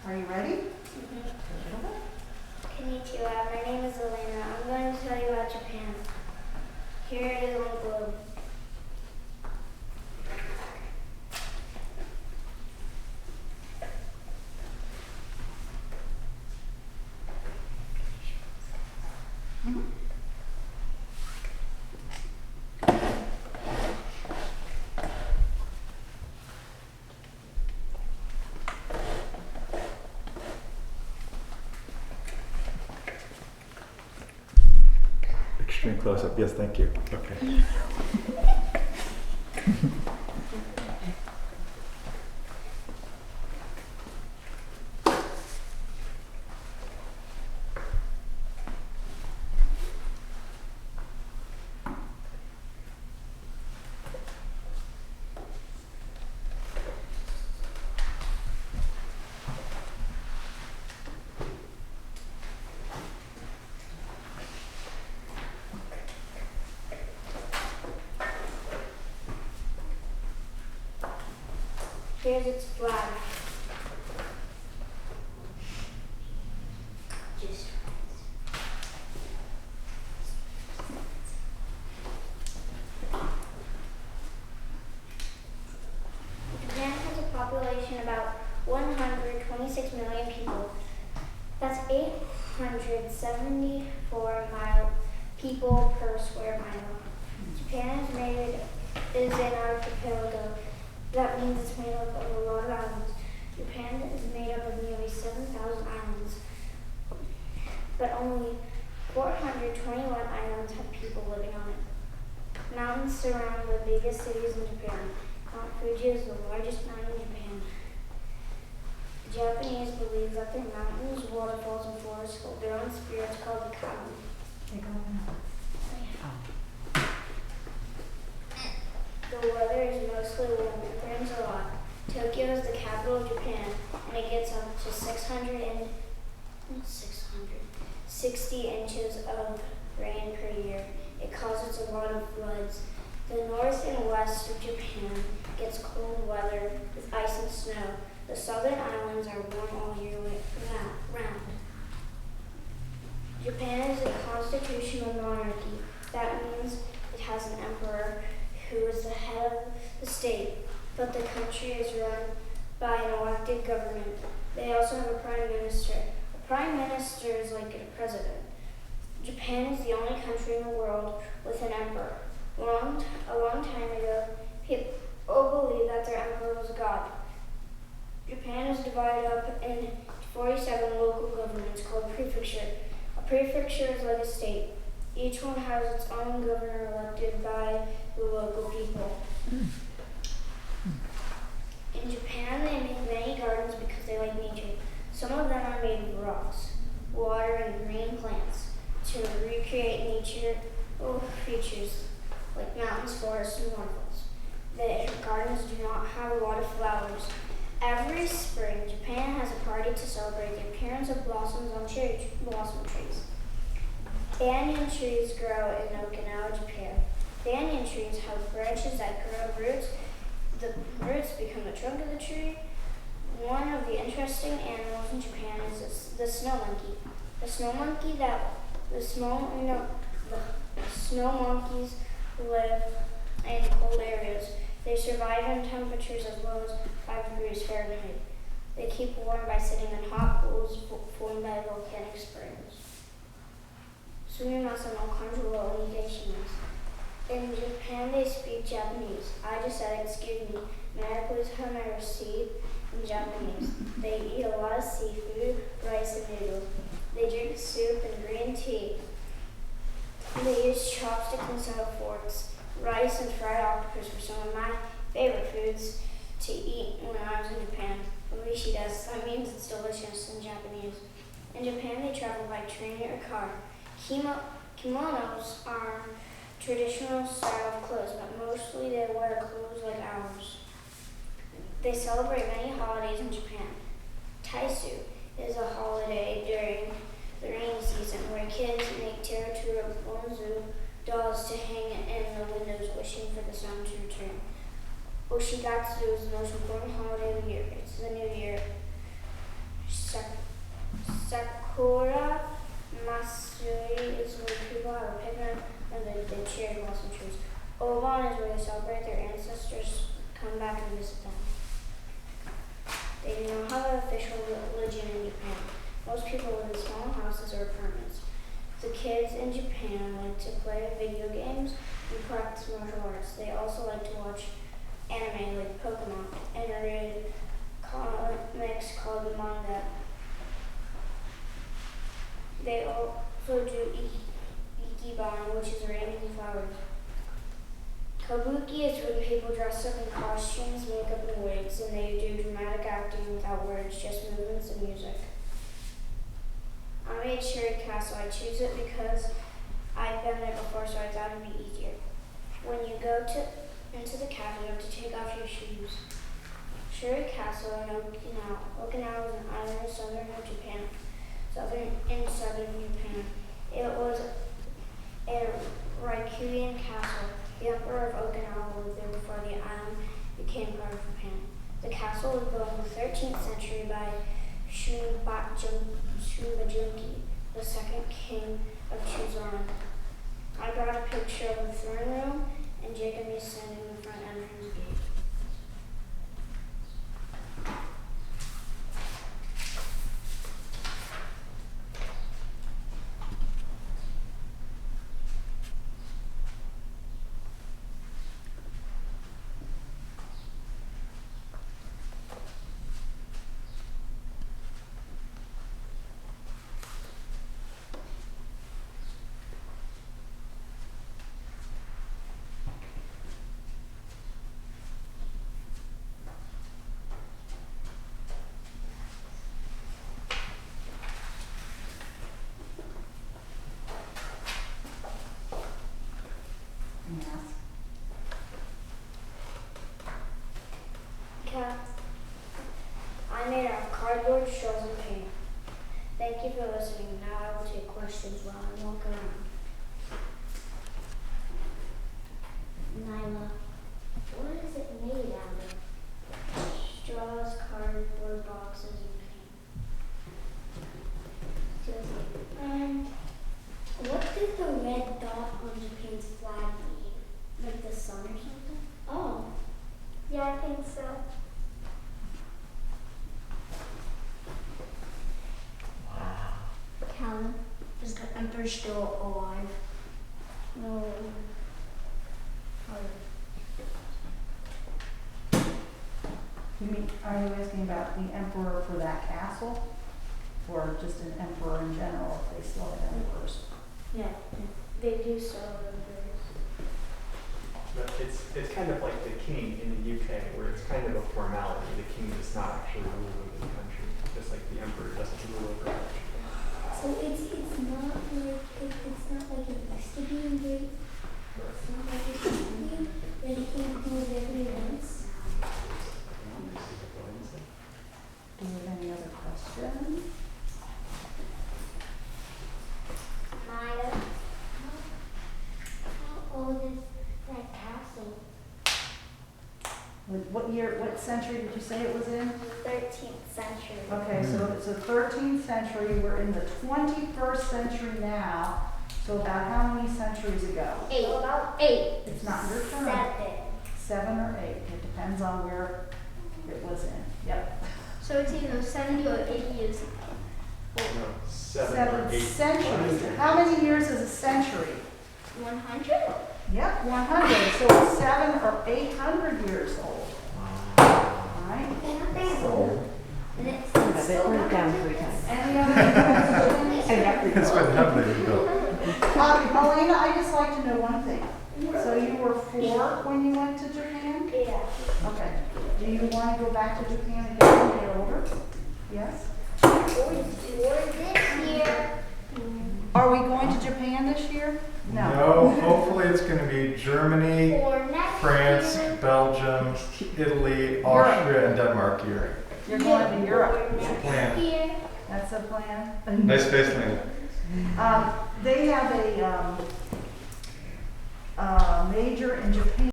Are you ready? Konnichiwa, my name is Elena. I'm going to tell you about Japan. Here it is on the globe. Extreme close-up. Yes, thank you. Okay. Here's its flag. Just Japan has a population about 126 million people. That's 874 people per square mile. Japan is an archipelago. That means it's made up of a lot of islands. Japan is made up of nearly 7,000 islands, but only 421 islands have people living on it. Mountains surround the biggest cities in Japan. Mount Fuji is the largest mountain in Japan. The Japanese believe that their mountains, waterfalls, and forests hold their own spirits called the kami. The weather is mostly warm. It rains a lot. Tokyo is the capital of Japan, and it gets up to 660 inches of rain per year. It causes a lot of floods. The north and west of Japan gets cold weather with ice and snow. The southern islands are warm all year round. Japan is a constitutional monarchy. That means it has an emperor who is the head of the state, but the country is run by an elected government. They also have a prime minister. A prime minister is like a president. Japan is the only country in the world with an emperor. A long time ago, people believed that their emperor was God. Japan is divided up in 47 local governments called prefecture. A prefecture is like a state. Each one has its own governor elected by the local people. In Japan, they make many gardens because they like nature. Some of them are made of rocks, water, and green plants to recreate nature features like mountains, forests, and waterfalls. The gardens do not have a lot of flowers. Every spring, Japan has a party to celebrate the appearance of blossoms on cherry blossom trees. Banyan trees grow in Okinawa, Japan. Banyan trees have branches that grow roots. The roots become the trunk of the tree. One of the interesting animals in Japan is the snow monkey. The snow monkeys live in cold areas. They survive in temperatures as low as 5 degrees Fahrenheit. They keep warm by sitting in hot pools formed by volcanic springs. Sumimasen no kanji wa onegai shimasu. In Japan, they speak Japanese. I just said, excuse me, may I please have my receipt in Japanese? They eat a lot of seafood, rice, and noodles. They drink soup and green tea. They use chopsticks instead of forks. Rice and fried octopus were some of my favorite foods to eat when I was in Japan. Oishi desu, that means it's delicious in Japanese. In Japan, they travel by train or car. Kimonos are traditional style of clothes, but mostly they wear clothes like ours. They celebrate many holidays in Japan. Taisu is a holiday during the rainy season where kids make teru bonzu dolls to hang in the windows wishing for the sun to return. Oshigatsu is the most important holiday of the year. It's the new year Kura Matsuri is where people have a picnic and they cheer blossom trees. Obon is where they celebrate their ancestors come back and visit them. They do not have an official religion in Japan. Most people live in small houses or apartments. The kids in Japan like to play video games and practice martial arts. They also like to watch anime like Pokemon and read comics called manga. They also do ikiban, which is arranging flowers. Kabuki is when people dress up in costumes, makeup, and wigs, and they do dramatic acting without words, just movements and music. I made Cherry Castle. I choose it because I've been there before, so I thought it'd be easier. When you go into the castle, you have to take off your shoes. Cherry Castle in Okinawa. Okinawa is an island in southern Japan. It was a Ryukyuan castle. The Emperor of Okinawa lived there before the island became part of Japan. The castle was built in the 13th century by Shunbajunki, the second king of Chuzan. I brought a picture of the throne room, and Jacob is standing in the front entrance gate. I made out of cardboard, shells, and paint. Thank you for listening. Now I will take questions while I walk around. Nyla, what is it made out of? Straws, cardboard boxes, and paint. What did the red dot on Japan's flag mean? Like the sun or something? Oh, yeah, I think so. Callum, is the Emperor still alive? No. You mean, are you asking about the emperor for that castle? Or just an emperor in general, if they still have emperors? Yeah, they do still have emperors. But it's kind of like the king in the UK, where it's kind of a formality. The king does not actually rule over the country, just like the emperor doesn't rule over the country. So it's not like it used to be in Greece. It's not like it used to be that it can move every once. Do you have any other questions? Maya, how old is that castle? What century did you say it was in? 13th century. Okay, so it's the 13th century, we're in the 21st century now, so about how many centuries ago? 8. About 8. It's not your turn. 7 or 8, it depends on where it was in, yep. So it's either 70 or 80 years ago. No, 7 or 8 centuries. How many years is a century? 100? Yep, 100, so it's 700 or 800 years old. Alright? And it's They went down 3 times. Any other questions? That's what happened to you. Elena, I just like to know one thing. So you were 4 when you went to Japan? Yeah. Okay. Do you want to go back to Japan again when you're older? Yes? Or this year. Are we going to Japan this year? No, hopefully it's going to be Germany, Or next France, year. Belgium, Italy, Austria, and Denmark here. You're going to Europe. Or It's a next plan. year. That's a plan. Nice space landing. They have a major in Japan.